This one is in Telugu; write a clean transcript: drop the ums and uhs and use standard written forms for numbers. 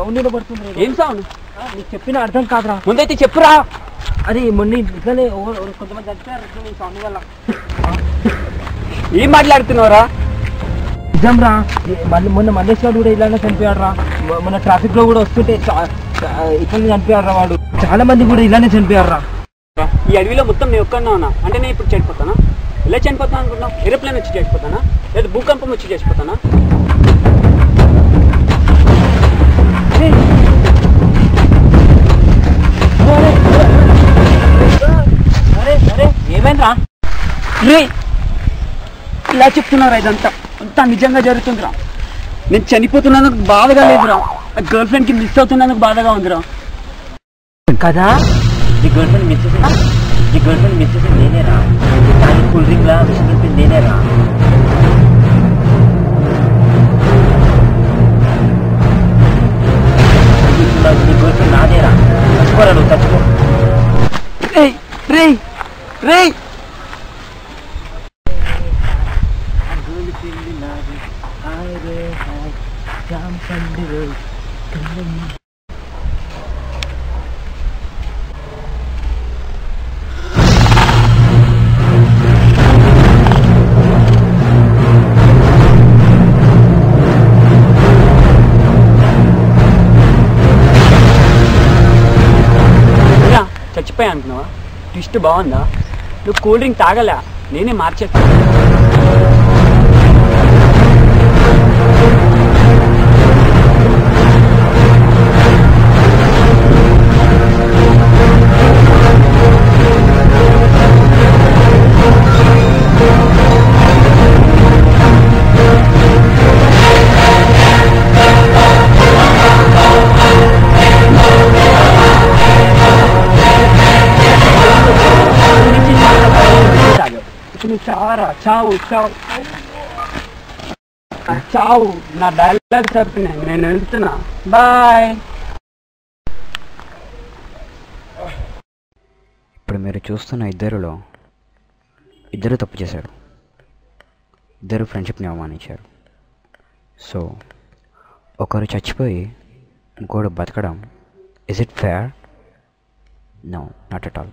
సౌండ్ వినబడుతుంది. ఏం సౌండ్? నీకు చెప్పిన అర్థం కాదురా. ముందైతే చెప్పురా. అది మొన్న ఇట్లనే కొంతమంది చనిపోయారు ఈ సౌండ్ వల్ల. ఏం మాట్లాడుతున్నావురా? నిజం రా. మొన్న మల్లేష్ గారు కూడా ఇలానే చనిపోయాడు రా. మన ట్రాఫిక్ లో కూడా వస్తుంటే ఇట్లనే చనిపోయాడు రా వాడు. చాలా మంది కూడా ఇలానే చనిపోయారు రా. ఈ అడవిలో మొత్తం నేను ఒక్కనే ఉన్నా అంటే నేను ఇప్పుడు చనిపోతానా? ఎలా చనిపోతాను అనుకుంటున్నావు? ఏరోప్లేన్ వచ్చి చచ్చిపోతానా లేదా భూకంపం వచ్చి చచ్చిపోతానా? ఏమైందిరా? రే ఇలా చెప్తున్నారా? ఇదంతా అంతా నిజంగా జరుగుతుందిరా. నేను చనిపోతున్నందుకు బాధగా లేదురా. గర్ల్ ఫ్రెండ్కి మిస్ అవుతున్నందుకు బాధగా ఉందిరా. కదా ది గర్ల్ ఫ్రెండ్ మిస్ చేసి నేనేరా. కానీ కూల్ డ్రింక్ లా విషయం చెప్పింది నేనేరా. నీ గర్ల్ ఫ్రెండ్ నాదేరా. చచ్చిపోరా నువ్వు, చచ్చిపో. రే రే చచ్చిపోయా అనుకున్నావా? ట్విస్ట్ బాగుందా? నువ్వు కూల్ డ్రింక్ తాగలే, నేనే మార్చేస్తా. చావు చావు చావు. నా డైలాగ్ చెప్పిన నేను వెళ్తున్నా. బాయ్. ఇప్పుడు మీరు చూస్తున్న ఇద్దరు తప్పు చేశారు. ఇద్దరు ఫ్రెండ్షిప్ని అవమానించారు. సో ఒకరు చచ్చిపోయి ఇంకోడు బతకడం, is it fair? No, not at all.